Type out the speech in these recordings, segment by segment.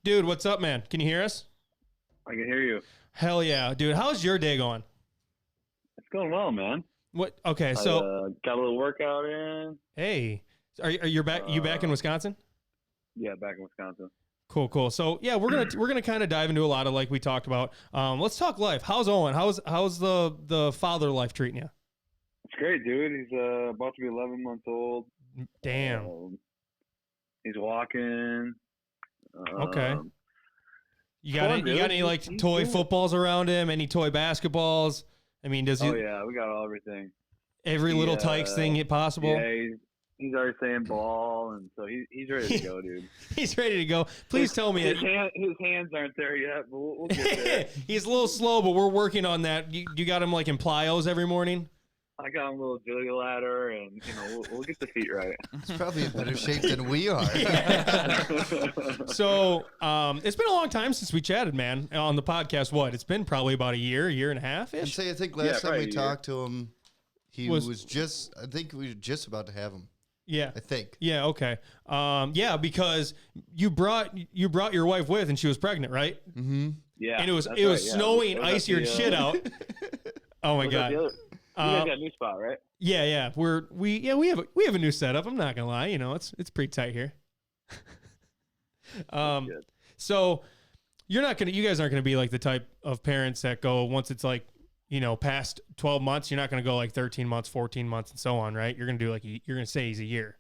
Dude, what's up, man? Can you hear us? I can hear you. Hell yeah. Dude, how's your day going? It's going well, man. What? Okay, so got a little workout in. Hey, are you back? You back in Wisconsin? Yeah, back in Wisconsin. Cool. So yeah, we're gonna kind of dive into a lot of like we talked about. Let's talk life. How's Owen? How's the father life treating you? It's great, dude. He's about to be 11 months old. Damn. He's walking. Okay. You got any like He's toy good. footballs around him? Any toy basketballs? I mean, does he? Oh yeah, we got everything. Every little Tykes thing possible. Yeah, he's already saying ball, and so he's ready to go, dude. He's ready to go. Please tell me his hands aren't there yet, but we'll get there. He's a little slow, but we're working on that. You got him like in plyos every morning? I got him a little agility ladder, and we'll get the feet right. He's probably in better shape than we are. So it's been a long time since we chatted, man, on the podcast. What? It's been probably about a year and a half ish. I think last time we talked to him, he was just. I think we were just about to have him. Yeah, I think. Yeah. Okay. Yeah, because you brought your wife with, and she was pregnant, right? Mm-hmm. Yeah. And it was snowing, icy and shit out. Oh my god. You guys got a new spot, right? Yeah. We have a new setup. I'm not gonna lie. It's pretty tight here. So you guys aren't gonna be like the type of parents that go once it's like, past 12 months, you're not gonna go like 13 months, 14 months, and so on, right? You're gonna do like you're gonna say he's a year.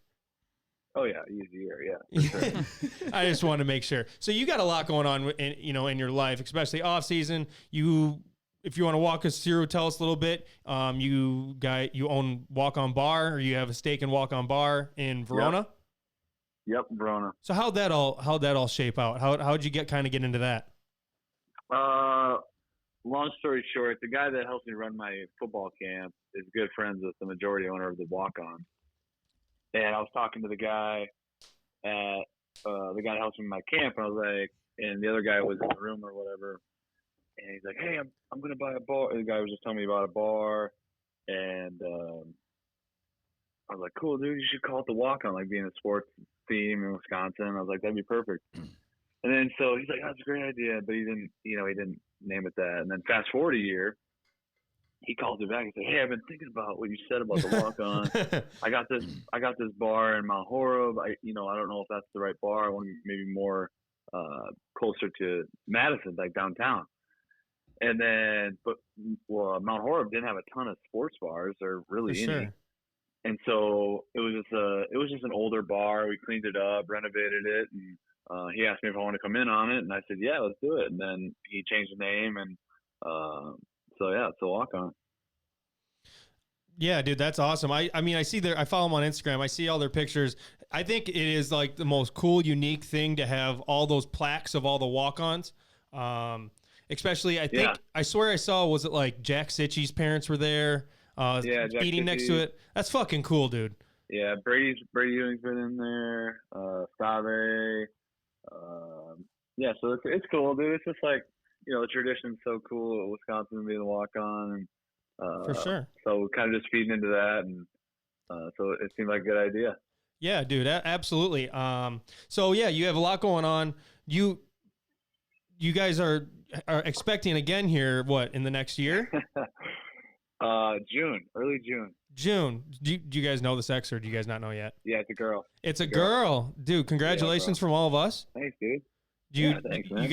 Oh yeah, he's a year. Yeah. Sure. I just wanted to make sure. So you got a lot going on in your life, especially off season. If you want to walk us through, tell us a little bit. You own Walkon Bar, or you have a stake in Walkon Bar in Verona. Yep, Verona. So how'd that all shape out? How'd you get into that? Long story short, the guy that helps me run my football camp is good friends with the majority owner of the Walkon. And I was talking to the guy that helps me in my camp, and I was like, and the other guy was in the room or whatever. And he's like, hey, I'm going to buy a bar. The guy was just telling me about a bar. And I was like, cool, dude, you should call it the Walkon, like being a sports theme in Wisconsin. I was like, that'd be perfect. And then so he's like, that's a great idea. But he didn't name it that. And then fast forward a year, he calls me back and said, hey, I've been thinking about what you said about the Walkon. I got this bar in Mount Horeb. I don't know if that's the right bar. I want maybe more closer to Madison, like downtown. And then, Mount Horeb didn't have a ton of sports bars or really any. Sure. And so it was just an older bar. We cleaned it up, renovated it, and he asked me if I wanted to come in on it, and I said, yeah, let's do it. And then he changed the name, and so yeah, it's a Walkon. Yeah, dude, that's awesome. I mean, I see I follow them on Instagram. I see all their pictures. I think it is like the most cool, unique thing to have all those plaques of all the walk-ons. Especially, I swear I saw, was it like Jack Sitchy's parents were there, eating next to it? That's fucking cool, dude. Yeah, Brady Ewing's been in there, Stave. Yeah, so it's cool, dude. It's just like, the tradition's so cool at Wisconsin being a walk-on. And, for sure. So kind of just feeding into that, and so it seemed like a good idea. Yeah, dude, absolutely. So yeah, you have a lot going on. You guys are expecting again here, what, in the next year? Early June. June. Do you guys know the sex, or do you guys not know yet? Yeah, it's a girl. It's a girl. Dude, congratulations from all of us. Thanks, dude. Thanks, man.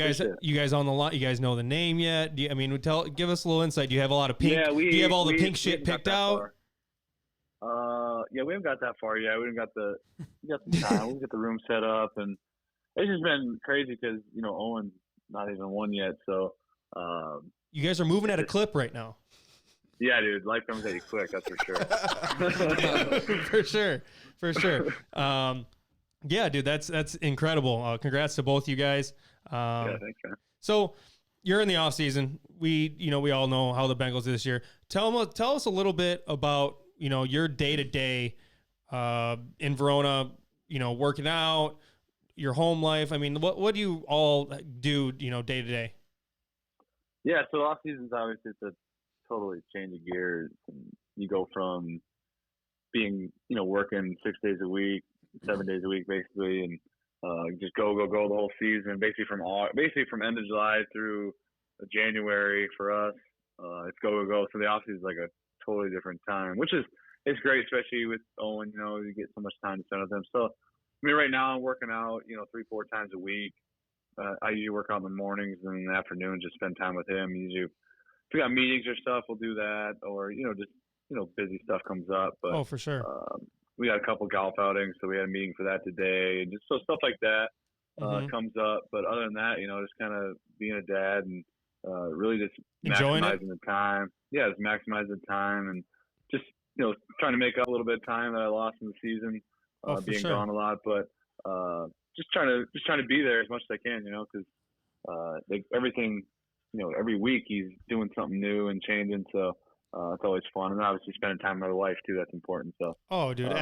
You guys on the lot? You guys know the name yet? Give us a little insight. Do you have a lot of pink? Yeah, do you have all the pink shit picked out? Yeah, we haven't got that far yet. We got some time. We got the room set up, and it's just been crazy because Owen's not even one yet. So you guys are moving at a clip right now. Yeah, dude, life comes at you quick. That's for sure. for sure. Yeah, dude, that's incredible. Congrats to both you guys. Yeah, thanks, man. So you're in the off season. We all know how the Bengals did this year. Tell us a little bit about your day-to-day in Verona. Working out, your home life. I mean, what do you all do? Day to day. Yeah, so off season's obviously it's a totally change of gears. And you go from being working 6 days a week, 7 days a week basically, and just go the whole season, basically from end of July through January for us. It's go. So the off season is like a totally different time, which is it's great, especially with Owen. You get so much time to spend with him. So I mean, right now I'm working out, 3-4 times a week. I usually work out in the mornings and in the afternoon, just spend time with him. Usually, if we got meetings or stuff, we'll do that, or just busy stuff comes up. But for sure. We got a couple golf outings, so we had a meeting for that today, and just so stuff like that comes up. But other than that, just kind of being a dad and really just enjoying maximizing the time. Yeah, just maximizing the time and just trying to make up a little bit of time that I lost in the season, being gone a lot. But just trying to be there as much as I can, because everything, every week he's doing something new and changing. So it's always fun, and obviously spending time with my wife too. That's important. So. Oh, dude,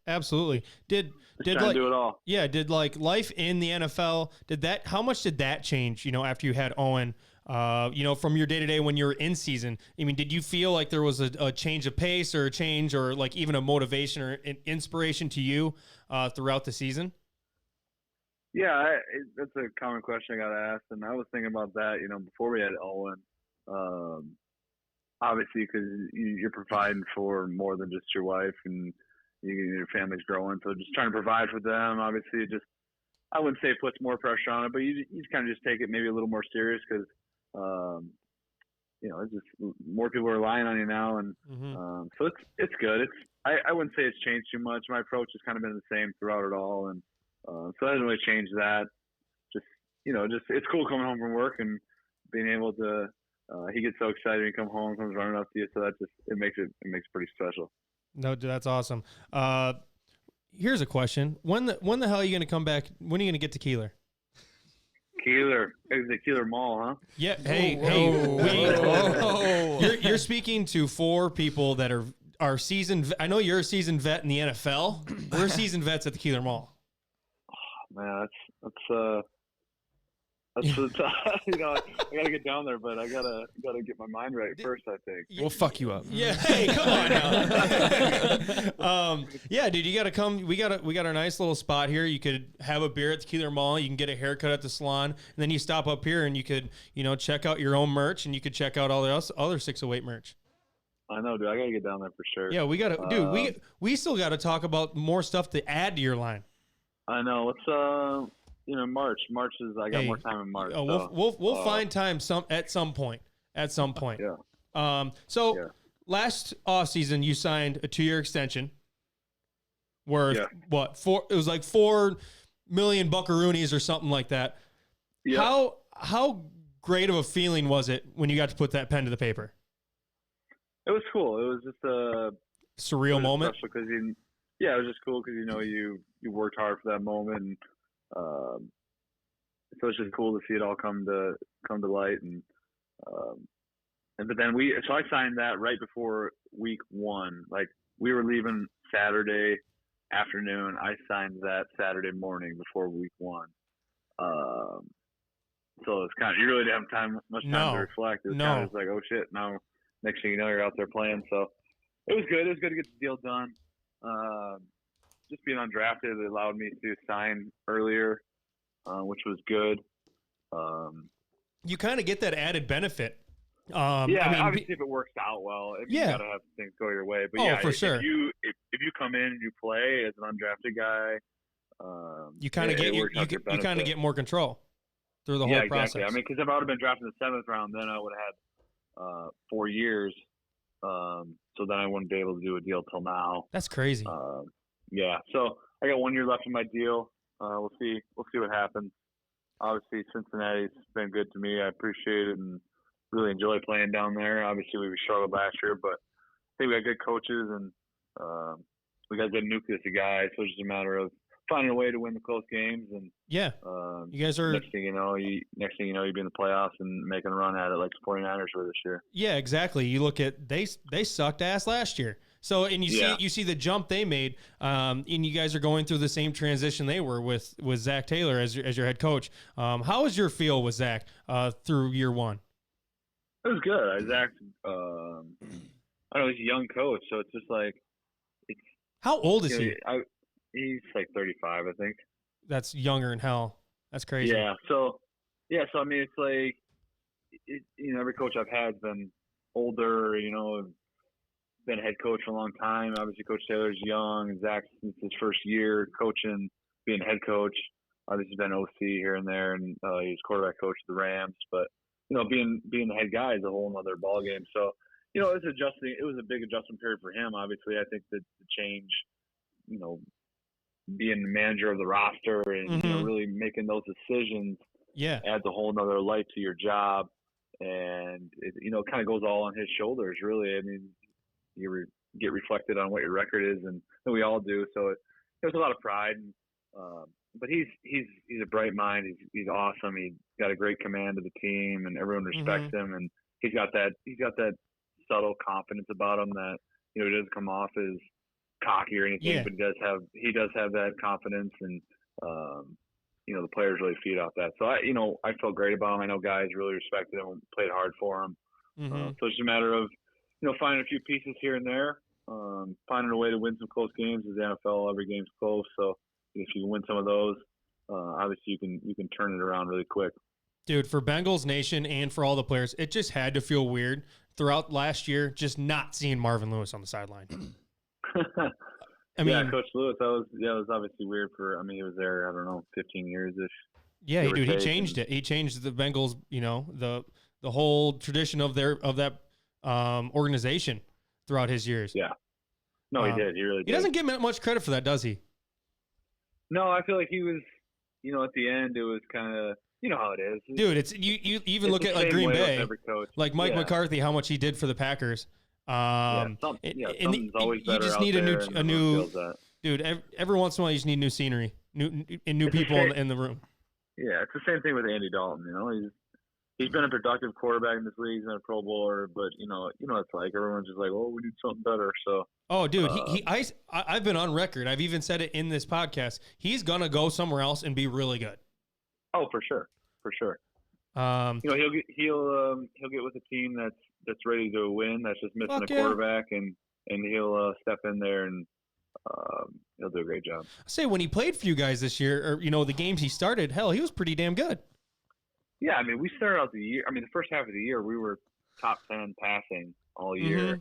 absolutely. Did trying to do it all? Yeah. Did life in the NFL? How much did that change? After you had Owen. From your day-to-day when you're in season, I mean, did you feel like there was a change of pace or a change or like even a motivation or an inspiration to you throughout the season? Yeah, that's a common question I got asked, and I was thinking about that, before we had Owen. Obviously, because you're providing for more than just your wife, and your family's growing, so just trying to provide for them. Obviously, I wouldn't say it puts more pressure on it, but you kind of just take it maybe a little more serious because, it's just more people are relying on you now, and so it's good. I wouldn't say it's changed too much. My approach has kind of been the same throughout it all, and so I didn't really change that. Just it's cool coming home from work and being able to. He gets so excited when he comes home, comes running up to you, so that it makes it pretty special. No, dude, that's awesome. Here's a question: When the hell are you going to come back? When are you going to get to Keeler? Keeler, is it Keeler Mall, huh? Yeah. Hey. You're speaking to 4 people that are seasoned. I know you're a seasoned vet in the NFL. We're seasoned vets at the Keeler Mall. Oh, man, that's I gotta get down there, but I gotta get my mind right first. I think we'll fuck you up. Yeah, hey, come on now. Yeah, dude, you gotta come. We got our nice little spot here. You could have a beer at the Keeler Mall. You can get a haircut at the salon, and then you stop up here and you could check out your own merch, and you could check out all the other 608 merch. I know, dude. I gotta get down there for sure. Yeah, we gotta, dude. We still gotta talk about more stuff to add to your line. I know. Let's March. March is I got more time in March. We'll find time at some point. Yeah. Last offseason you signed a 2-year extension worth it was like 4 million buckaroonies or something like that. Yeah. How great of a feeling was it when you got to put that pen to the paper? It was cool. It was just a surreal moment. Because it was just cool because you worked hard for that moment. And, so it's just cool to see it all come to light, and but then I signed that right before week 1. Like we were leaving Saturday afternoon. I signed that Saturday morning before week 1. So it's kind of you really didn't have much time to reflect. It was kind of like, oh shit, now next thing you know you're out there playing. So it was good. It was good to get the deal done. Just being undrafted, it allowed me to sign earlier, which was good. You kind of get that added benefit. Obviously, if it works out well, you got to have things go your way. But for sure. If you come in and you play as an undrafted guy, you kind of get more control through the whole process. I mean, because if I would have been drafted in the 7th round, then I would have had 4 years. So then I wouldn't be able to do a deal till now. That's crazy. So I got 1 year left in my deal. We'll see what happens. Obviously, Cincinnati's been good to me. I appreciate it and really enjoy playing down there. Obviously, we struggled last year, but I think we got good coaches and we got a good nucleus of guys. So it's just a matter of finding a way to win the close games. And you guys are next thing you know, you'll be in the playoffs and making a run at it like the 49ers were this year. Yeah, exactly. You look at they sucked ass last year. So and you see the jump they made, and you guys are going through the same transition they were with Zach Taylor as your head coach. How was your feel with Zach through year 1? It was good. Zach, I know he's a young coach, so it's just like how old is he? He's like 35, I think. that's younger than hell. That's crazy. Yeah. So I mean, it's like, every coach I've had has been older, been a head coach for a long time. Obviously, Coach Taylor's young. Zach, since his first year coaching, being head coach. Obviously, he's been OC here and there, and he was quarterback coach of the Rams. But, being the head guy is a whole other ballgame. So, it was adjusting. It was a big adjustment period for him. Obviously, I think that the change, being the manager of the roster and really making those decisions, adds a whole nother light to your job, and it kind of goes all on his shoulders. Really, I mean, you get reflected on what your record is, and we all do. So there's a lot of pride. But he's a bright mind. He's awesome. He's got a great command of the team, and everyone respects him. And he's got that subtle confidence about him that he doesn't come off as cocky or anything, but he does have that confidence, and the players really feed off that. So I felt great about him. I know guys really respected him, played hard for him. So it's just a matter of finding a few pieces here and there, finding a way to win some close games. As the NFL, every game's close, so if you can win some of those, obviously you can turn it around really quick. Dude, for Bengals Nation and for all the players, it just had to feel weird throughout last year just not seeing Marvin Lewis on the sideline. I mean, Coach Lewis, that was obviously weird he was there, I don't know, 15 years-ish. Yeah, dude, he changed it. He changed the Bengals, the whole tradition of that organization throughout his years. Yeah. No, he did. He really did. He doesn't get much credit for that, does he? No, I feel like he was, at the end, it was kind of, how it is. Dude, it's you even look at like Green Bay, like Mike McCarthy, how much he did for the Packers. Something's always better. You just need a new dude. Every once in a while, you just need new scenery, new people in the room. Yeah, it's the same thing with Andy Dalton. He's been a productive quarterback in this league. He's been a Pro Bowler, but it's like everyone's just like, oh, we need something better. So. Oh, dude, I've been on record. I've even said it in this podcast. He's gonna go somewhere else and be really good. Oh, for sure. He'll get with a team that's ready to win. That's just missing a quarterback, and he'll step in there and he'll do a great job. I say when he played for you guys this year, or the games he started, hell, he was pretty damn good. Yeah, I mean, we started out the year. I mean, the first half of the year, we were top 10 passing all year,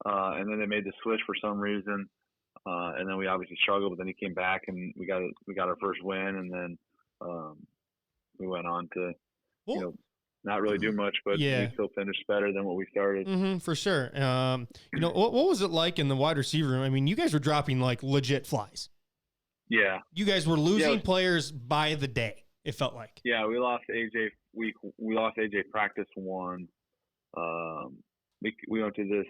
and then they made the switch for some reason, and then we obviously struggled. But then he came back, and we got our first win, and then we went on to not really do much, but we still finished better than what we started. For sure. What was it like in the wide receiver room? I mean, you guys were dropping like legit flies. Yeah, you guys were losing players by the day. It felt like. Yeah, we lost AJ. We lost AJ practice one. We went to this.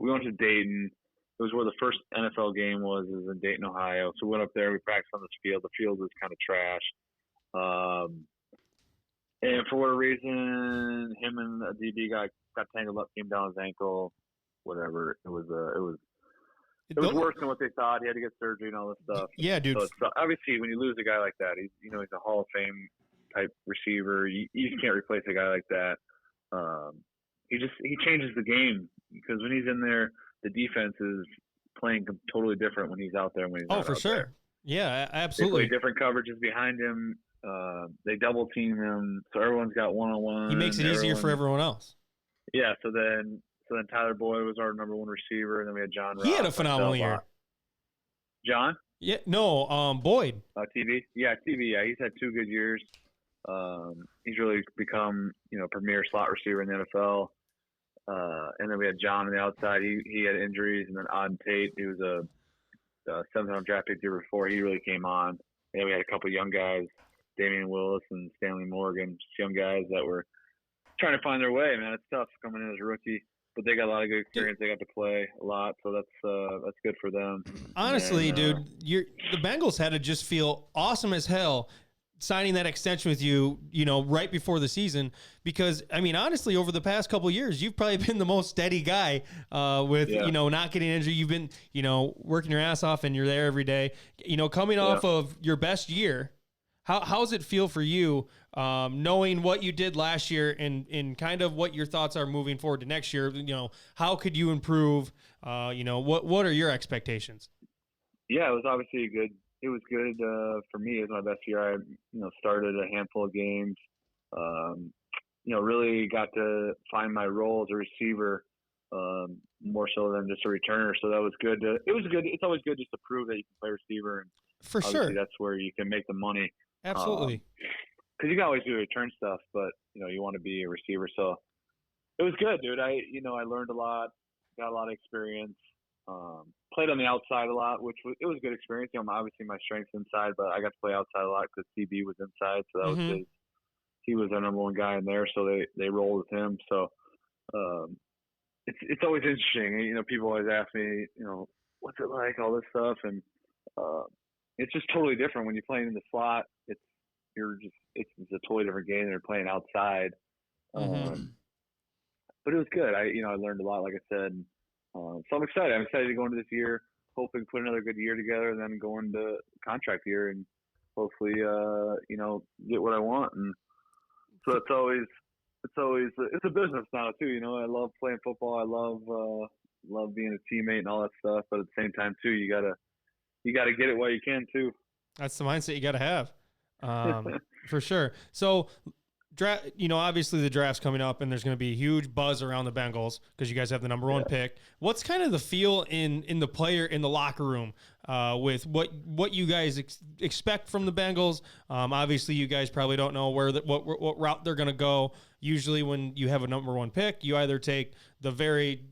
We went to Dayton. It was where the first NFL game was. It was in Dayton, Ohio. So we went up there. We practiced on this field. The field was kind of trash. And for whatever reason, him and the DB guy got tangled up, came down his ankle, whatever. It was worse than what they thought. He had to get surgery and all this stuff. Yeah, dude. So obviously, when you lose a guy like that, he's a Hall of Fame type receiver. You just can't replace a guy like that. He changes the game because when he's in there, the defense is playing totally different when he's out there. When he's not for out sure. There. Yeah, absolutely. They play different coverages behind him. They double team him, so everyone's got one-on-one. He makes it easier for everyone else. Yeah. So then Tyler Boyd was our number one receiver, and then we had John Ross. He had a phenomenal year. John? Yeah. No. Boyd. TV. Yeah, TV. Yeah, he's had 2 good years. He's really become premier slot receiver in the NFL. And then we had John on the outside. He had injuries, and then Auden Tate, he was a 7th-round draft pick the year before. He really came on. And then we had a couple young guys, Damian Willis and Stanley Morgan, just young guys that were trying to find their way. Man, it's tough coming in as a rookie, but they got a lot of good experience. They got to play a lot, so that's good for them. Honestly, dude, the Bengals had to just feel awesome as hell signing that extension with you, right before the season, because I mean, honestly, over the past couple of years, you've probably been the most steady guy with not getting injured. You've been working your ass off, and you're there every day. Coming off of your best year, how's it feel for you, knowing what you did last year and kind of what your thoughts are moving forward to next year? How could you improve? What are your expectations? Yeah, it was obviously it was good for me. It was my best year. I started a handful of games. Really got to find my role as a receiver more so than just a returner. So that was good. It was good. It's always good just to prove that you can play receiver, and for sure that's where you can make the money. Absolutely. Because you can always do return stuff, but you want to be a receiver. So it was good, dude. I learned a lot, got a lot of experience. Played on the outside a lot, it was a good experience. Obviously my strength's inside, but I got to play outside a lot because CB was inside, so that was he was our number one guy in there, so they rolled with him. So it's always interesting. People always ask me, what's it like, all this stuff, and it's just totally different when you're playing in the slot. It's a totally different game than you're playing outside. But it was good. I learned a lot, like I said. So I'm excited. I'm excited to go into this year, hoping to put another good year together, and then go into contract year and hopefully, get what I want. And so it's a business now too. I love playing football. I love being a teammate and all that stuff. But at the same time too, you gotta get it while you can too. That's the mindset you gotta have, for sure. So. Obviously the draft's coming up, and there's going to be a huge buzz around the Bengals because you guys have the number one pick. What's kind of the feel in the locker room with what you guys expect from the Bengals? Obviously, you guys probably don't know what route they're going to go. Usually, when you have a number one pick, you either take the very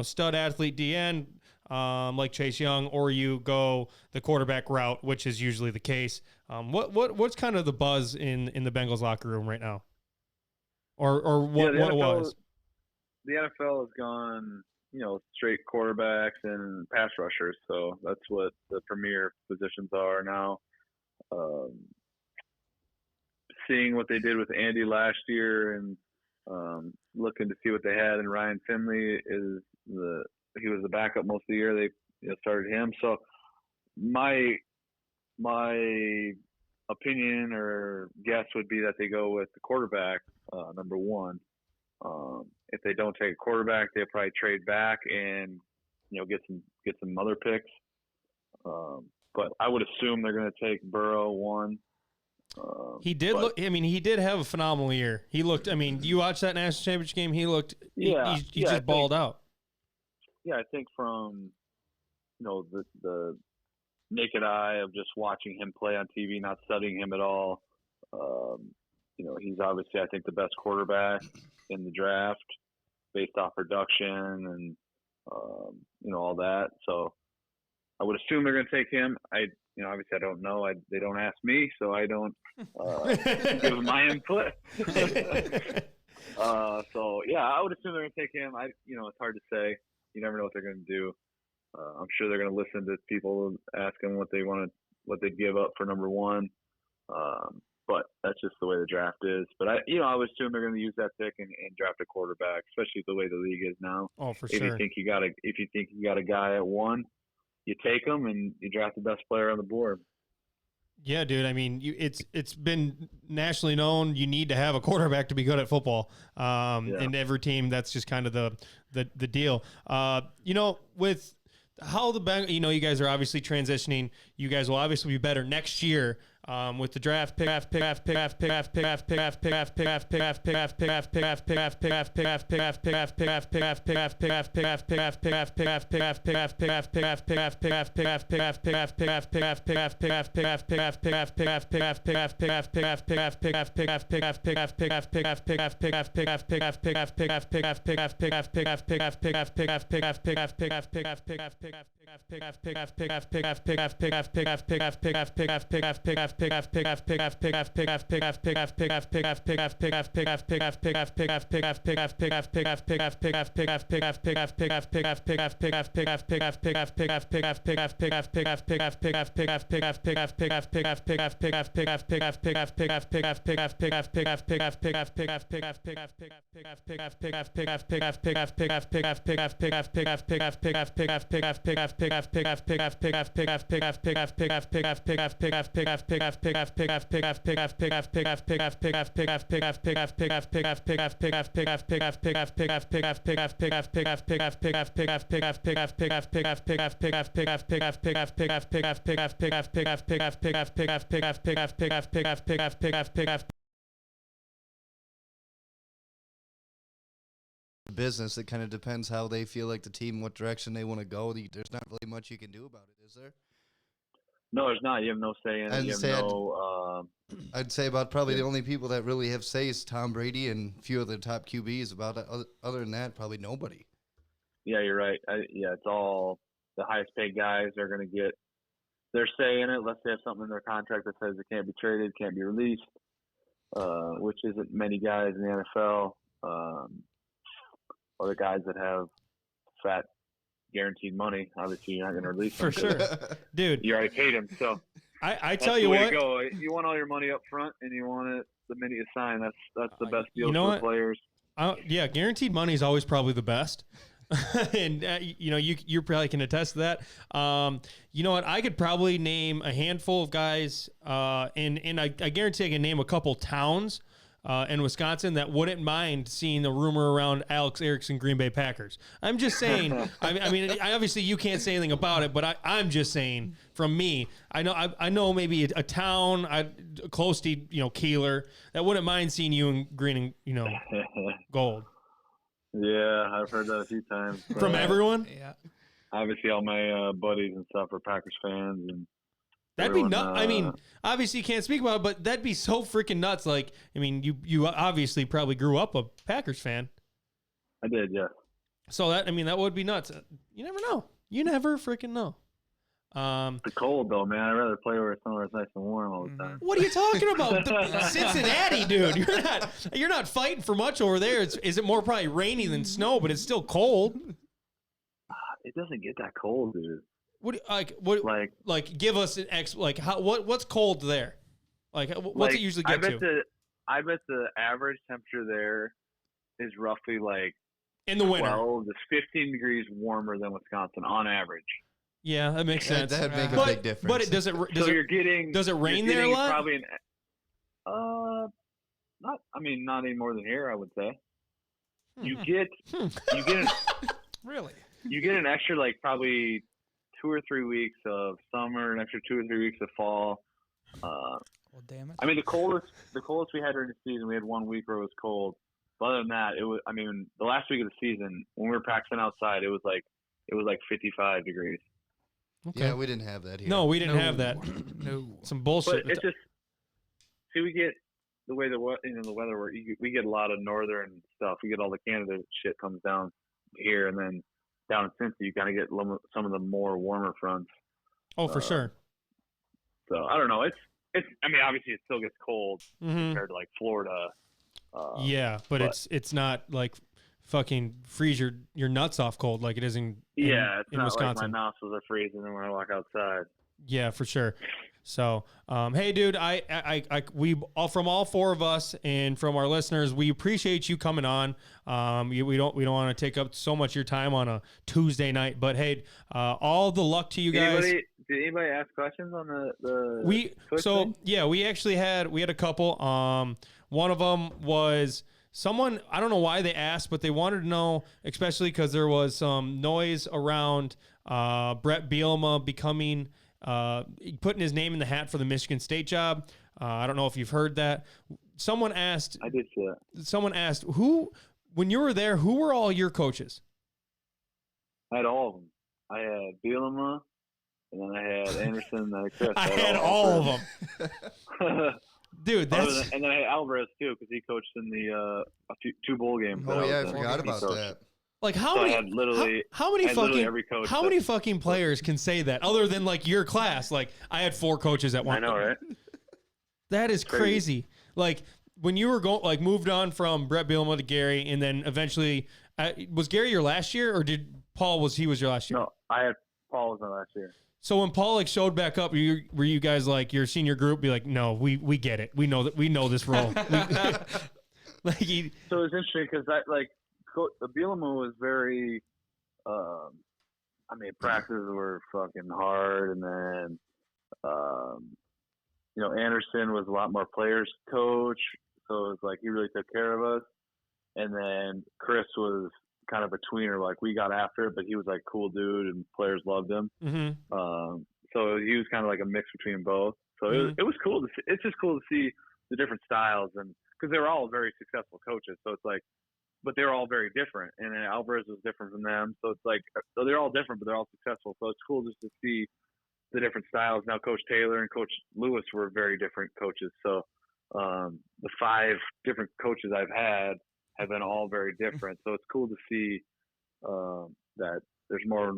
stud athlete DN. Like Chase Young, or you go the quarterback route, which is usually the case. What's kind of the buzz in the Bengals locker room right now, or what it was? The NFL has gone, straight quarterbacks and pass rushers, so that's what the premier positions are now. Seeing what they did with Andy last year, and looking to see what they had in Ryan Finley he was the backup most of the year. They started him. So my opinion or guess would be that they go with the quarterback, number one. If they don't take a quarterback, they'll probably trade back and get some other picks. But I would assume they're going to take Burrow one. He did have a phenomenal year. He looked. You watched that national championship game. He looked. He just balled out. Yeah, I think from the naked eye of just watching him play on TV, not studying him at all, he's obviously, I think, the best quarterback in the draft based off production and all that. So I would assume they're going to take him. Obviously I don't know. They don't ask me, so I don't give them my input. So yeah, I would assume they're going to take him. It's hard to say. You never know what they're going to do. I'm sure they're going to listen to people asking what they'd give up for number one. But that's just the way the draft is. But I would assume they're going to use that pick and draft a quarterback, especially the way the league is now. Oh, for sure. If you think you got a guy at one, you take him and you draft the best player on the board. Yeah, dude. It's been nationally known. You need to have a quarterback to be good at football. In every team, that's just kind of the deal. With how the Bengals, you guys are obviously transitioning. You guys will obviously be better next year. With the draft business. It kind of depends how they feel like the team, what direction they want to go. There's not really much you can do about it, is there? No, there's not. You have no say in it. I'd say about probably the only people that really have say is Tom Brady and a few of the top QBs. About it. Other than that, probably nobody. Yeah, you're right. It's all the highest paid guys are going to get their say in it. Unless they have something in their contract that says it can't be traded, can't be released, which isn't many guys in the NFL. Other guys that have fat guaranteed money, obviously you're not going to release them. For sure. Dude. You already paid him, so I tell you what. Go. You want all your money up front, and you want it the minute you sign. That's the best deal for the players. Yeah, guaranteed money is always probably the best. And you probably can attest to that. You know what? I could probably name a handful of guys, and I guarantee I can name a couple towns in Wisconsin that wouldn't mind seeing the rumor around Alex Erickson Green Bay Packers. I'm just saying. I mean, obviously you can't say anything about it, but I'm just saying from me. I know maybe a town close to Keeler that wouldn't mind seeing you in green and gold. Yeah, I've heard that a few times. From everyone? Yeah. Obviously, all my buddies and stuff are Packers fans, and that'd be nuts. I mean, obviously you can't speak about it, but that'd be so freaking nuts. Like, I mean, you obviously probably grew up a Packers fan. I did, yeah. So that would be nuts. You never know. You never freaking know. It's cold though, man. I'd rather play where somewhere it's nice and warm all the time. What are you talking about? Cincinnati, dude. You're not fighting for much over there. Is it more probably rainy than snow, but it's still cold. It doesn't get that cold, dude. What give us an what's cold there? Like what's it usually get to? I bet the average temperature there is roughly like in the winter 12 to 15 degrees warmer than Wisconsin on average. Yeah, that makes sense. That'd make a big difference. But does it rain there a lot? Probably not any more than here, I would say. You get really? You get an extra like probably 2 or 3 weeks of summer, an extra 2 or 3 weeks of fall. Well, damn it. I mean, the coldest we had during the season, we had 1 week where it was cold. But other than that, it was. I mean, the last week of the season when we were practicing outside, it was like 55 degrees. Okay. Yeah, we didn't have that here. No, we didn't have that. No, some bullshit. But it's just we get the way the weather works. We get a lot of northern stuff. We get all the Canada shit comes down here, and then down in Cincy, you kind of get some of the more warmer fronts. Oh, for sure. So I don't know. It's. I mean, obviously, it still gets cold compared to like Florida. Yeah, but it's not like fucking freeze your nuts off cold like it is in it's not Wisconsin. Like my nostrils are freezing when I walk outside. Yeah, for sure. So, hey, dude, we all from all four of us and from our listeners, we appreciate you coming on. We don't want to take up so much of your time on a Tuesday night, but hey, all the luck to you guys. Did anybody ask questions on the thing? We actually had a couple. One of them was someone, I don't know why they asked, but they wanted to know, especially because there was some noise around Brett Bielema becoming putting his name in the hat for the Michigan State job. I don't know if you've heard that. Someone asked. I did see that. Someone asked when you were there, who were all your coaches? I had all of them. I had Bielema, and then I had Anderson, and then Chris. I had all of them. Dude, and then I had Alvarez too, because he coached in the 2 bowl games. Oh yeah, I forgot about that. Like how many fucking players can say that other than like your class? Like I had 4 coaches at one. I know, right? That is crazy. Like when you were moved on from Brett Bielema to Gary, and then eventually was Gary your last year, or did Paul was your last year? No, I had Paul was my last year. So when Paul showed back up, were you guys like your senior group be like, no, we get it, we know this role. So it was interesting because Bielema was very, I I mean, practices were fucking hard, and then, Anderson was a lot more players coach, so it was like he really took care of us. And then Chris was kind of a tweener, like we got after it, but he was like cool dude, and players loved him. So he was kind of like a mix between both. So it was cool to see. It's just cool to see the different styles, and because they were all very successful coaches, so it's like, but they're all very different, and then Alvarez was different from them, so it's like, so they're all different, but they're all successful. So it's cool just to see the different styles. Now Coach Taylor and Coach Lewis were very different coaches, so the 5 different coaches I've had have been all very different. So it's cool to see that there's more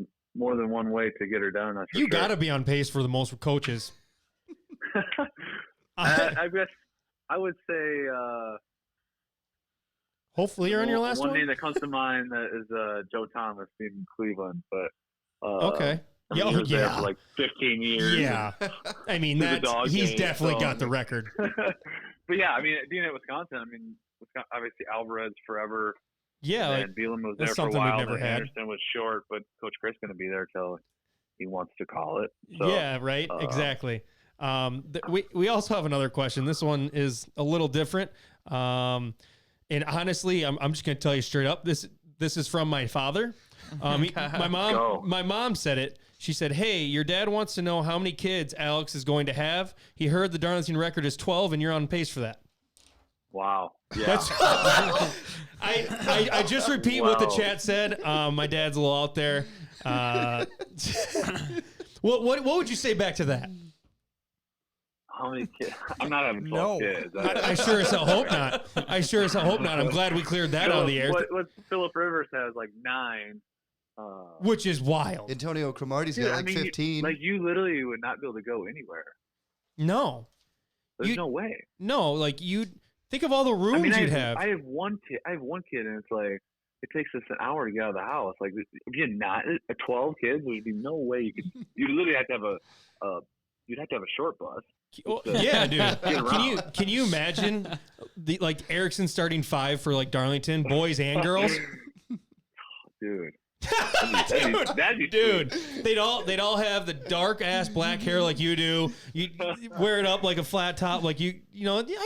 than one way to get her done. You got to be on pace for the most coaches. I guess I would say. Hopefully you're on your last one. One name that comes to mind is Joe Thomas in Cleveland, but okay. I mean, he was there for like 15 years. Yeah, I mean he's definitely got the record. But yeah, I mean, being at Wisconsin, obviously Alvarez forever. Yeah, and Bielema was there for a while. And Anderson was short, but Coach Chris going to be there till he wants to call it. So, yeah, right. Exactly. We also have another question. This one is a little different. And honestly, I'm just going to tell you straight up. This is from my father. My mom said it. She said, "Hey, your dad wants to know how many kids Alex is going to have. He heard the Darlington record is 12, and you're on pace for that." Wow. Yeah. I just repeat what the chat said. My dad's a little out there. What would you say back to that? How many kids? I'm not having 12 kids. I sure as hell hope not. I'm glad we cleared that on the air. What Phillip Rivers has, like 9. Which is wild. Antonio Cromartie's got 15. You literally would not be able to go anywhere. No. There's no way. No, like you think of all the rooms you'd have. I have one kid, and it's like it takes us an hour to get out of the house. Like if you're not 12 kids, there'd be no way you could. You literally have to have you'd have to have a short bus. Yeah, dude. Can you imagine the Erickson starting 5 for like Darlington, boys and girls? Dude. That'd be dude. They'd all have the dark ass black hair like you do. You wear it up like a flat top, like I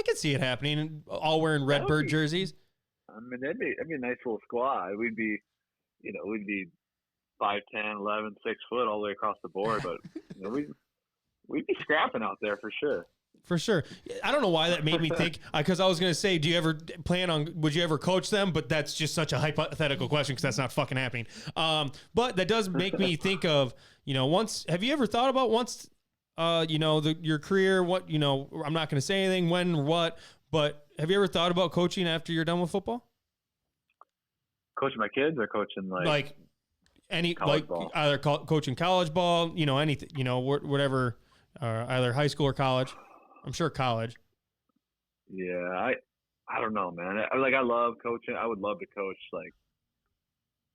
could see it happening. All wearing Redbird jerseys. I mean, that'd be a nice little squad. We'd be 5'10", 11, 6 foot all the way across the board, but we'd be scrapping out there for sure. For sure. I don't know why that made me think, because I was going to say, would you ever coach them? But that's just such a hypothetical question because that's not fucking happening. But that does make me think of, have you ever thought about your career, I'm not going to say anything, when or what, but have you ever thought about coaching after you're done with football? Coaching my kids or coaching either coaching college ball, anything, whatever, either high school or college. I'm sure college. Yeah, I don't know, man. I love coaching. I would love to coach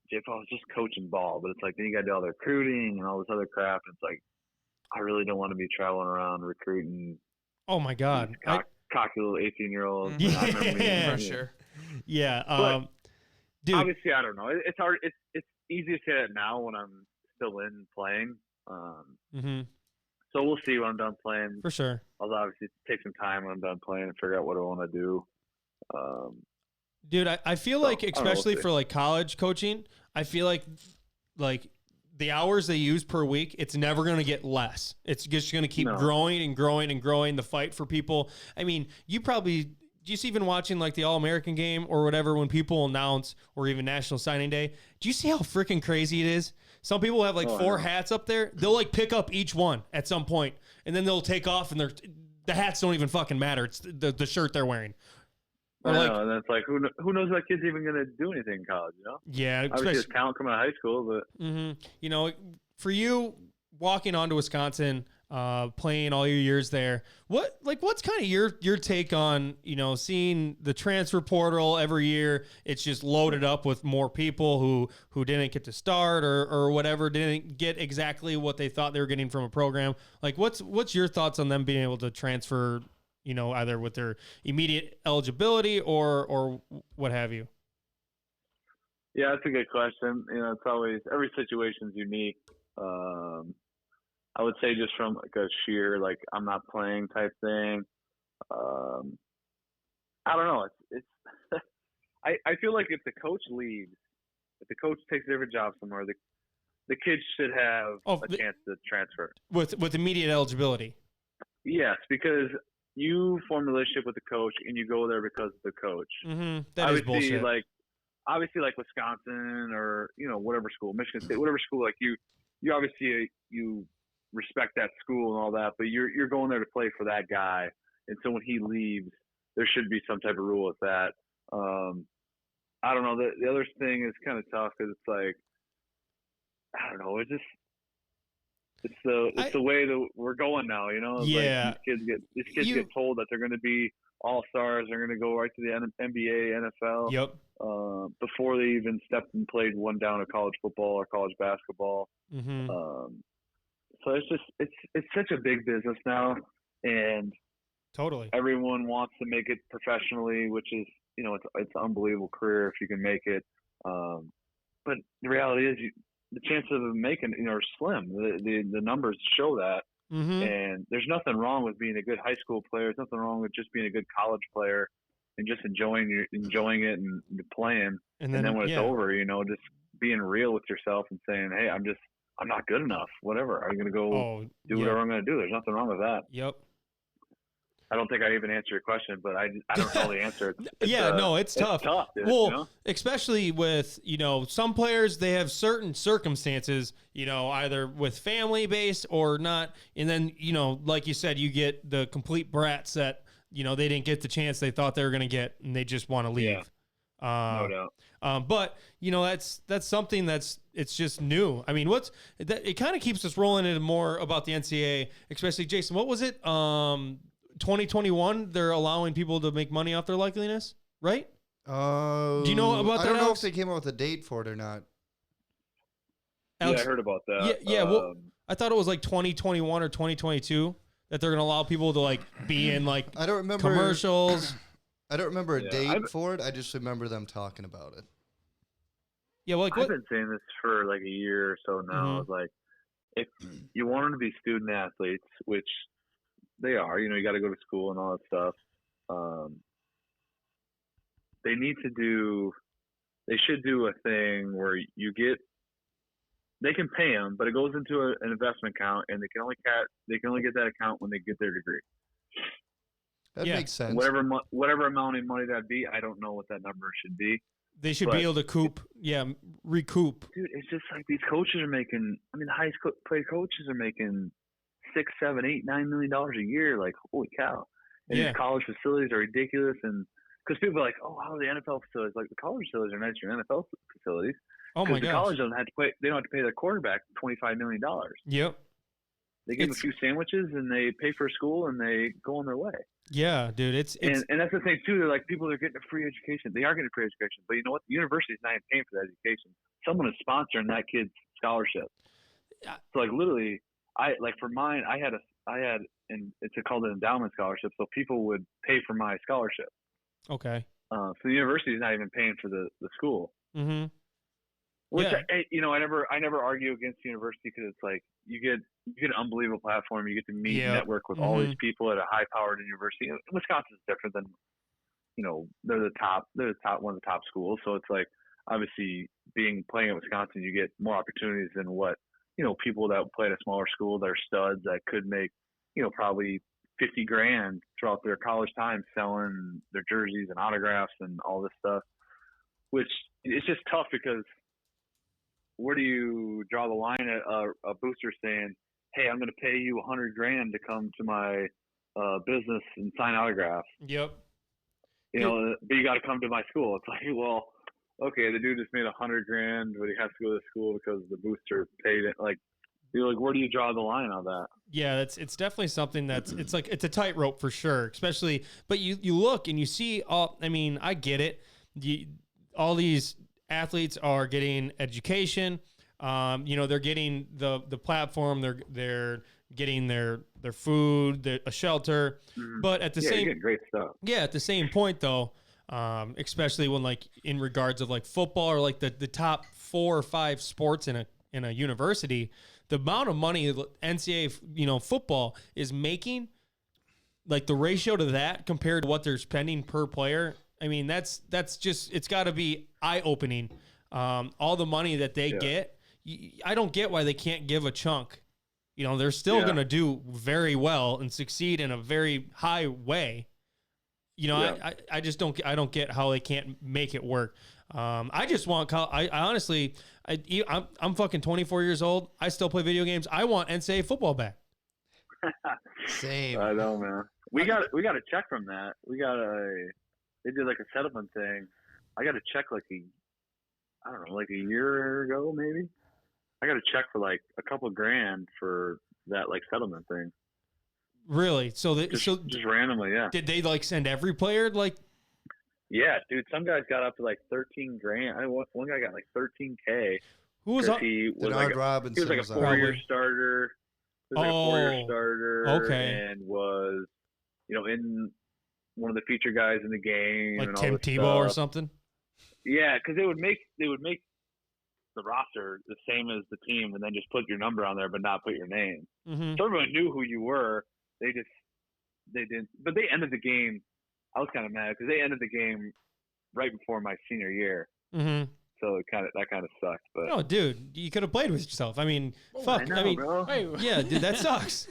if I was just coaching ball, but it's like then you got to do all the recruiting and all this other crap. And it's like I really don't want to be traveling around recruiting. Oh my God, cocky little 18-year-olds. Yeah, for sure. Yeah, dude. Obviously, I don't know. It's hard. It's easy to say that now when I'm still in playing. So we'll see when I'm done playing. For sure. I'll obviously take some time when I'm done playing and figure out what I want to do. Dude, I feel like, especially for like college coaching, I feel like the hours they use per week, it's never going to get less. It's just going to keep growing and growing and growing. The fight for people. I mean, just even watching like the All-American game or whatever, when people announce, or even National Signing Day, do you see how freaking crazy it is? Some people have 4 hats up there. They'll pick up each one at some point, and then they'll take off, and the hats don't even fucking matter. It's the shirt they're wearing. I know, and it's like who knows that kid's even gonna do anything in college? Yeah, obviously there's talent coming out of high school, but for you walking onto Wisconsin, playing all your years there, what's kind of your take on seeing the transfer portal every year? It's just loaded up with more people who didn't get to start or whatever, didn't get exactly what they thought they were getting from a program. What's your thoughts on them being able to transfer, either with their immediate eligibility or what have you? Yeah, that's a good question. It's always every situation's unique. I would say just from like a sheer like I'm not playing type thing. Um, I don't know. It's I feel like if the coach leaves, if the coach takes a different job somewhere, the kids should have a chance to transfer with immediate eligibility. Yes, because you form a relationship with the coach and you go there because of the coach. Mm-hmm. That is bullshit. Obviously, like Wisconsin or whatever school, Michigan State, whatever school, like you obviously you respect that school and all that, but you're going there to play for that guy, and so when he leaves, there should be some type of rule with that. I don't know. The other thing is kind of tough because it's like I don't know. It's the way that we're going now. It's yeah. Like these kids get told that they're going to be all stars. They're going to go right to the NBA, NFL. Yep. Before they even stepped and played one down of college football or college basketball. Mm-hmm. So it's such a big business now, and totally everyone wants to make it professionally, which is it's an unbelievable career if you can make it. But the reality is the chances of making are slim. The numbers show that. Mm-hmm. And there's nothing wrong with being a good high school player. There's nothing wrong with just being a good college player and just enjoying it and playing. And then when it's over, just being real with yourself and saying, hey, I'm not good enough. Whatever. I'm going to go do whatever I'm going to do. There's nothing wrong with that. Yep. I don't think I even answered your question, but I don't know the answer. It's tough. It's tough, dude, well, especially with, some players, they have certain circumstances, either with family based or not. And then, like you said, you get the complete brats that, they didn't get the chance they thought they were going to get and they just want to leave. Yeah. No doubt. But, that's something it's just new. I mean, it kind of keeps us rolling into more about the NCAA, especially Jason. What was it? 2021, they're allowing people to make money off their likeliness, right? Do you know about that? I don't know Alex? if they came up with a date for it or not. Alex, yeah, I heard about that. Yeah. Well, I thought it was like 2021 or 2022 that they're going to allow people to like be in like I don't remember commercials. I don't remember a date for it. I just remember them talking about it. Yeah, well, I've been saying this for like a year or so now. Mm-hmm. It's like if you want them to be student athletes, which they are, you got to go to school and all that stuff. They should do a thing where they can pay them, but it goes into an investment account, and they can only get that account when they get their degree. That makes sense. Whatever amount of money that'd be, I don't know what that number should be. They should be able to recoup. Dude, it's just like these coaches are making. I mean, the highest paid coaches are making $6, $7, $8, $9 million a year. Like, holy cow! And these college facilities are ridiculous. And because people are like, oh, how are the NFL facilities? Like the college facilities are nicer than NFL facilities. Oh my gosh! The college doesn't have to pay. They don't have to pay their quarterback $25 million. Yep. They give them a few sandwiches and they pay for school and they go on their way. Yeah, dude. It's and that's the thing too. They're like, people are getting a free education. They are getting a free education, but you know what? The university's not even paying for that education. Someone is sponsoring that kid's scholarship. So like literally, for mine, I had and it's called an endowment scholarship. So people would pay for my scholarship. Okay. So the university is not even paying for the school. Mm-hmm. Which I never argue against the university because it's like you get an unbelievable platform. You get to meet and network with all these people at a high-powered university. Wisconsin's different than, they're one of the top schools. So it's like obviously playing at Wisconsin, you get more opportunities than what people that play at a smaller school that are studs that could make probably $50,000 throughout their college time selling their jerseys and autographs and all this stuff. Which it's just tough because where do you draw the line at a booster saying, hey, I'm going to pay you $100,000 to come to my business and sign autographs? Yep. But you got to come to my school. It's like, well, okay, the dude just made $100,000, but he has to go to school because the booster paid it. Like, you're like, where do you draw the line on that? Yeah, it's definitely something it's a tightrope for sure, especially, but you look and you see I get it. All these athletes are getting education. They're getting the platform. They're getting their food, a shelter. Mm-hmm. But at the you get great stuff. Yeah, at the same point though, especially when like in regards of like football or like the top 4 or 5 sports in a university, the amount of money that NCAA football is making, like the ratio to that compared to what they're spending per player. I mean, that's just, it's got to be eye opening. All the money that they get, I don't get why they can't give a chunk. They're still going to do very well and succeed in a very high way. I just don't get how they can't make it work. I just want, I honestly, I'm fucking 24 years old. I still play video games. I want NCAA football back. Same. I know, man. We got a check from that. They did like a settlement thing. I got a check like a year ago maybe. I got a check for like a couple grand for that like settlement thing. Really? So just randomly, yeah. Did they like send every player like? Yeah, dude. Some guys got up to like 13 grand. One guy got like 13K. Who was up? He was Robinson. He was like a 4-year starter. He was like a 4-year starter. Okay. And was, in one of the feature guys in the game. Like and Tim all this Tebow or stuff. something. Yeah, because they would make the roster the same as the team, and then just put your number on there, but not put your name. Mm-hmm. So everyone knew who you were. They didn't. But they ended the game. I was kind of mad because they ended the game right before my senior year. Mm-hmm. So that kind of sucked. But no, dude, you could have played with yourself. I mean, fuck. I know, bro. Yeah, dude, that sucks.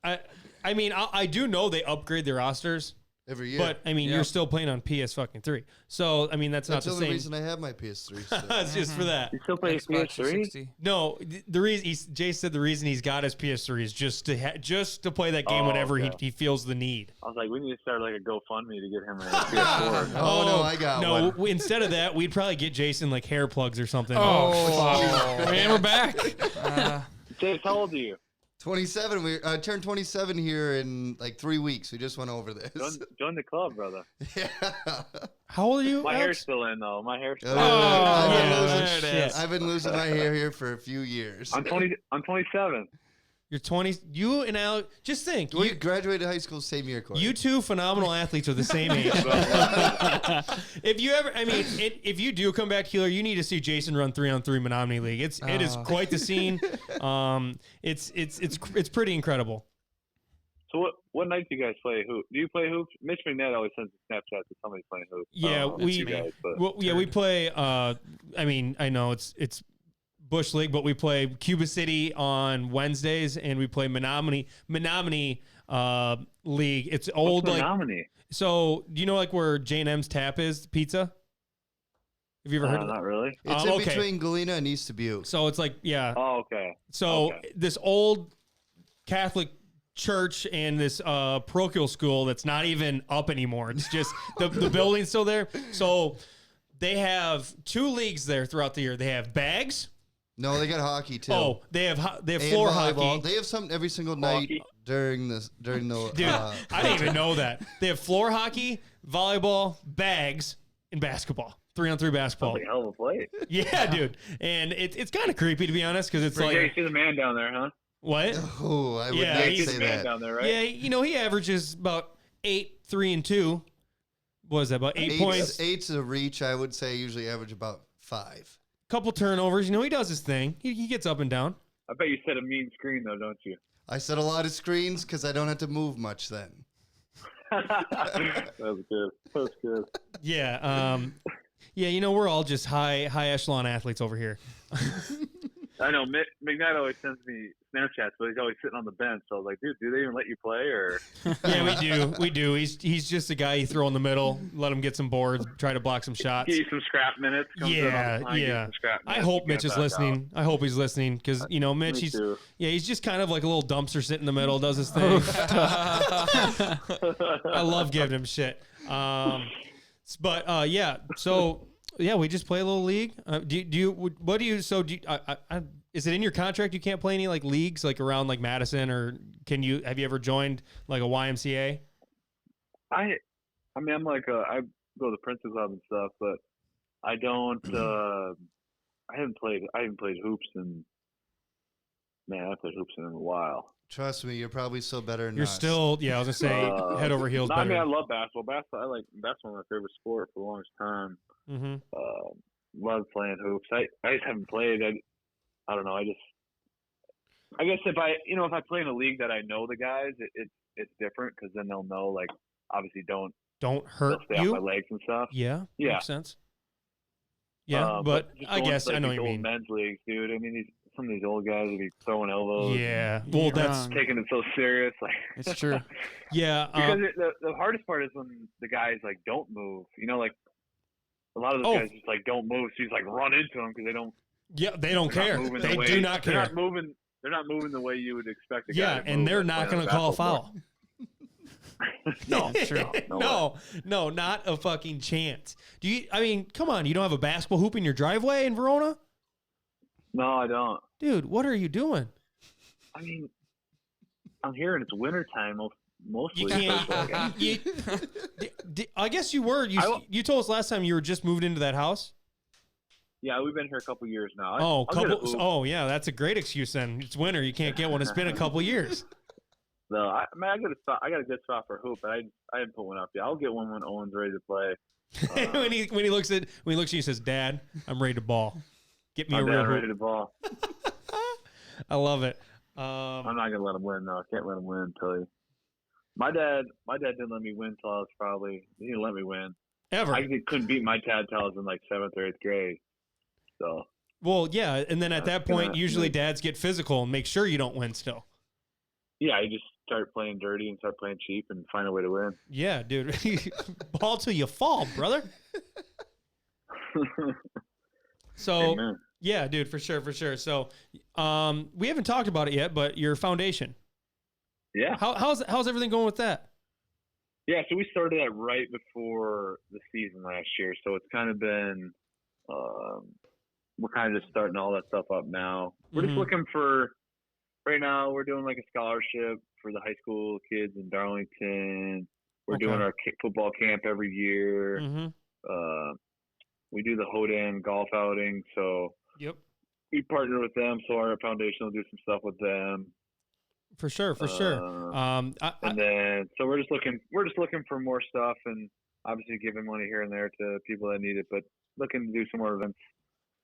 I mean, I do know they upgrade their rosters every year. But I mean, you're still playing on PS3. So I mean, that's not the only same. reason I have my PS3. So. It's just for that. You still play PS3? No, the reason Jay said the reason he's got his PS3 is just to play that game whenever he feels the need. I was like, we need to start like a GoFundMe to get him a PS4. No, I got one. No, instead of that, we'd probably get Jason like hair plugs or something. Man, we're back. James, how old are you? 27. We turned 27 here in like 3 weeks. We just went over this. Join the club, brother. Yeah. How old are you? My Alex? hair's still in though. My hair's still I've been losing my hair here for a few years. I'm 27. You're 20. You and Alex, just think. We graduated high school same year, Corey. You two phenomenal athletes are the same age. If you do come back, Keeler, you need to see Jason run 3-on-3 Menominee League. It is quite the scene. It's pretty incredible. So what night do you guys play hoop? Do you play hoops? Mitch McNett always sends a Snapchat that somebody's playing hoops. Yeah, we play. I know it's Bush League, but we play Cuba City on Wednesdays, and we play Menominee League. It's old. What's Menominee? So do you know like where J&M's Tap is? Pizza. Have you ever heard of that? Not really. It's in between Galena and East Dubuque. So it's like Oh, okay. So this old Catholic church and this parochial school that's not even up anymore. It's just the building's still there. So they have 2 leagues there throughout the year. They have bags. No, they got hockey too. Oh, they have floor hockey. They have something every single night during the. Dude, I didn't even know that. They have floor hockey, volleyball, bags, and basketball. 3-on-3 basketball. Sounds like a hell of a play. Yeah, dude. And it's kind of creepy to be honest, because it's You see the man down there, huh? What? Oh, I would not say that. Down there, right? Yeah, he averages about 8, 3, and 2. What is that? About 8 points. 8's a reach. I would say usually average about 5. Couple turnovers. He does his thing. He gets up and down. I bet you set a mean screen though, don't you? I set a lot of screens because I don't have to move much then. That was good. Yeah. We're all just high echelon athletes over here. I know. McKnight always sends me Snapchats, but he's always sitting on the bench. So I was like, dude, do they even let you play? Or Yeah, we do. He's just a guy you throw in the middle, let him get some boards, try to block some shots. Give you some scrap minutes. Yeah. I hope Mitch is listening. I hope he's listening because Mitch, he's just kind of like a little dumpster sitting in the middle, does his thing. I love giving him shit. We just play a little league. Is it in your contract you can't play any like leagues like around like Madison, or have you ever joined like a YMCA? I'm like I go to the Princeton Club and stuff, but I don't. I haven't played hoops in Man, I played hoops in a while. Trust me, you're probably still better than You're us. still, yeah, I was going to say head over heels No, better. I mean, I love basketball. Basketball, that's one of my favorite sports for the longest time. Mm-hmm. Love playing hoops. I just haven't played. I don't know. I guess if I play in a league that I know the guys, it's different because then they'll know, like, obviously don't hurt stay you. off my legs and stuff. Yeah, Yeah. makes sense. Yeah, but I guess I know what you mean. Men's leagues, dude. I mean, some of these old guys would be throwing elbows. Yeah, well, that's taking it so serious. Like, it's true. Yeah, because the hardest part is when the guys like don't move. You know, like a lot of those guys just like don't move. So you just like run into them because they don't. Yeah, they don't care. They do not care. They're not moving the way you would expect a guy. Yeah, and they're not going to call a foul. No, true. No, not a fucking chance. I mean, come on, you don't have a basketball hoop in your driveway in Verona? No, I don't. Dude, what are you doing? I mean, I'm here and it's wintertime mostly. You can't. I guess you were. You told us last time you were just moved into that house. Yeah, we've been here a couple years now. Oh, yeah, that's a great excuse then. It's winter. You can't get one. It's been a couple years. No, I got a good spot for a hoop, but I didn't put one up yet. I'll get one when Owen's ready to play. when he looks at you, he says, "Dad, I'm ready to ball. Get me a real hoop." Ready to ball. I love it. I'm not gonna let him win. No, I can't let him win until he. My dad didn't let me win until I was he didn't let me win ever. I couldn't beat my dad until I was in like 7th or 8th grade. So. Well, yeah, and then at that point, usually dads get physical and make sure you don't win still. Yeah, you just start playing dirty and start playing cheap and find a way to win. Yeah, dude. Ball till you fall, brother. So, Amen. Yeah, dude, for sure. So, we haven't talked about it yet, but your foundation. Yeah. How's everything going with that? Yeah, so we started that right before the season last year. So it's kind of been, we're kind of just starting all that stuff up now. We're just looking for. Right now, we're doing like a scholarship for the high school kids in Darlington. We're doing our football camp every year. Mm-hmm. We do the Hodan golf outing. So we partner with them. So our foundation will do some stuff with them. For sure. And then so we're just looking for more stuff and obviously giving money here and there to people that need it, but looking to do some more events,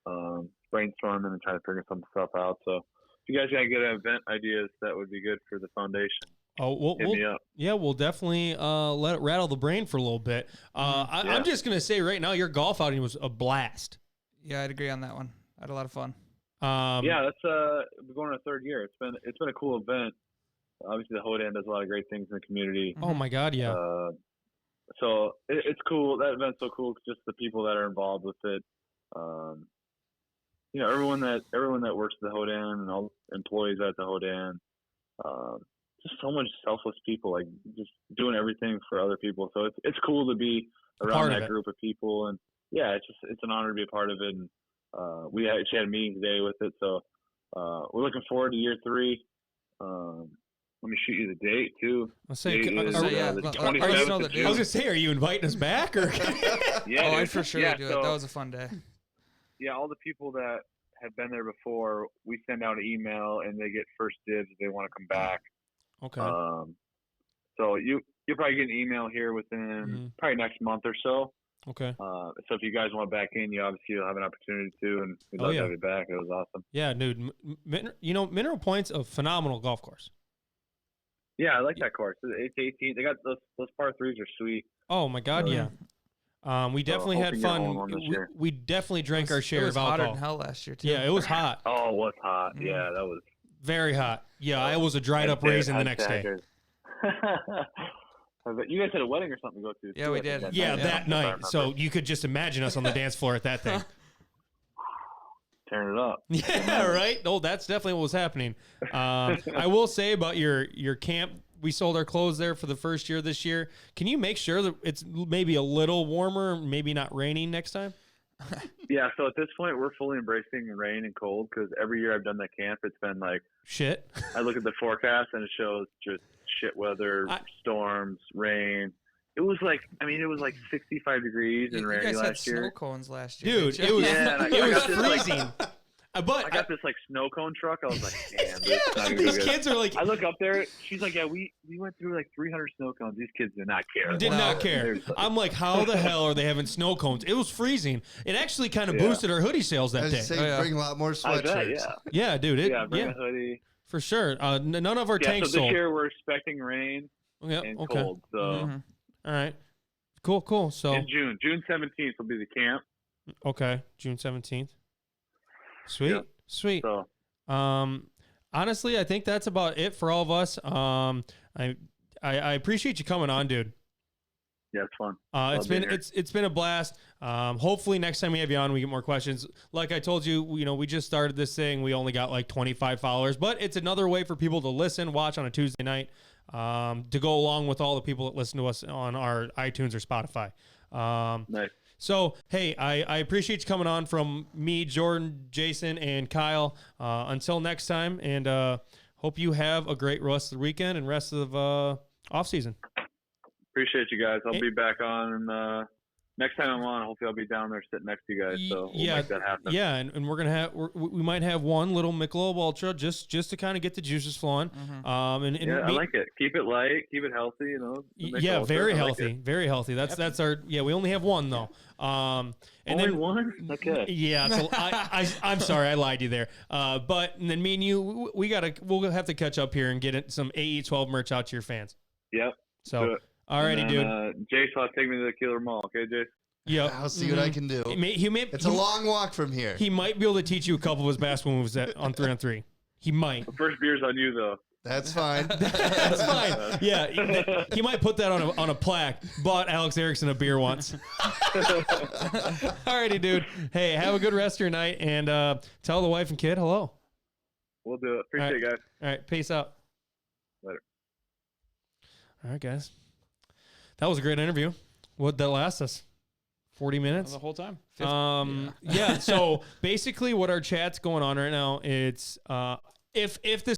brainstorming and trying to figure some stuff out. So. If you guys got good event ideas, that would be good for the foundation. Oh, hit me up. Yeah, we'll definitely let it rattle the brain for a little bit. I'm just gonna say right now, your golf outing was a blast. Yeah, I'd agree on that one. I had a lot of fun. Yeah, that's we're going on a 3rd year. It's been a cool event. Obviously, the Hodan does a lot of great things in the community. Oh my God, yeah. So it's cool. That event's so cool. Just the people that are involved with it. You know, everyone that works at the Hodan and all employees at the Hodan, just so much selfless people, like just doing everything for other people. So it's cool to be around that group of people, and yeah, it's an honor to be a part of it. And we actually had a meeting today with it, so we're looking forward to year 3. Let me shoot you the date too. I was gonna say, are you inviting us back or? Yeah, I'd for sure do it. That was a fun day. Yeah, all the people that have been there before, we send out an email and they get first dibs if they want to come back. Okay. So you'll probably get an email here within probably next month or so. Okay. So if you guys want back in, you'll have an opportunity to, and we'd love to have you back. It was awesome. Yeah, dude. Mineral Point's a phenomenal golf course. Yeah, I like that course. It's 18. They got those par 3s are sweet. Oh my God, yeah. We definitely had fun. We definitely drank our share of alcohol. It was hotter than hell last year, too. Yeah, it was hot. Oh, it was hot. Yeah, that was. Very hot. Yeah, I was a dried up raisin the next day. You guys had a wedding or something to go to. Yeah, we did. That night. So you could just imagine us on the dance floor at that thing. Turn it up. Yeah, right? Oh, that's definitely what was happening. I will say about your camp, we sold our clothes there for the first year this year. Can you make sure that it's maybe a little warmer, maybe not raining next time? Yeah, so at this point, we're fully embracing rain and cold because every year I've done that camp, it's been like shit. I look at the forecast and it shows just shit weather, storms, rain. It was like 65 degrees and rainy last year. You guys had snow cones last year. Dude, it was freezing. But I got this like snow cone truck. I was like, damn, yeah, these good. kids are like, I look up there. She's like, yeah, we went through like 300 snow cones. These kids did not care. did not care. I'm like, how the hell are they having snow cones? It was freezing. It actually kind of boosted our hoodie sales that I day. was saying, bring a lot more sweatshirts. Yeah, dude. Bring a hoodie. For sure. None of our tanks so this sold. year we're expecting rain and cold. So all right. Cool. So in June 17th will be the camp. Okay, June 17th. Sweet. So honestly, I think that's about it for all of us. I appreciate you coming on, dude. Yeah, it's fun. It's been a blast. Hopefully next time we have you on, we get more questions. Like I told you, we just started this thing. We only got like 25 followers, but it's another way for people to listen, watch on a Tuesday night, to go along with all the people that listen to us on our iTunes or Spotify. Nice. So, hey, I appreciate you coming on from me, Jordan, Jason, and Kyle. Until next time, and hope you have a great rest of the weekend and rest of off season. Appreciate you guys. I'll be back on next time I'm on. Hopefully, I'll be down there sitting next to you guys. So we'll make that happen. Yeah, and we're gonna have we might have one little Michelob Ultra just to kind of get the juices flowing. I like it. Keep it light. Keep it healthy. Yeah, very healthy. Very healthy. That's our. Yeah, we only have one though. And only one. Okay. Yeah, I'm sorry, I lied to you there. But and then me and you, we'll have to catch up here and get some AE12 merch out to your fans. Yep. So. Alrighty, dude. Jace will take me to the Killer Mall. Okay, Jace? Yeah. I'll see what I can do. It's a long walk from here. He might be able to teach you a couple of his basketball moves on 3-on-3. He might. The first beer's on you, though. That's fine. That's fine. Yeah, he might put that on a plaque. Bought Alex Erickson a beer once. Alrighty, dude. Hey, have a good rest of your night, and tell the wife and kid hello. We'll do it. Appreciate it, guys. All right, peace out. Later. All right, guys. That was a great interview. What'd that last us? 40 minutes? The whole time. Yeah. So basically what our chat's going on right now, it's if this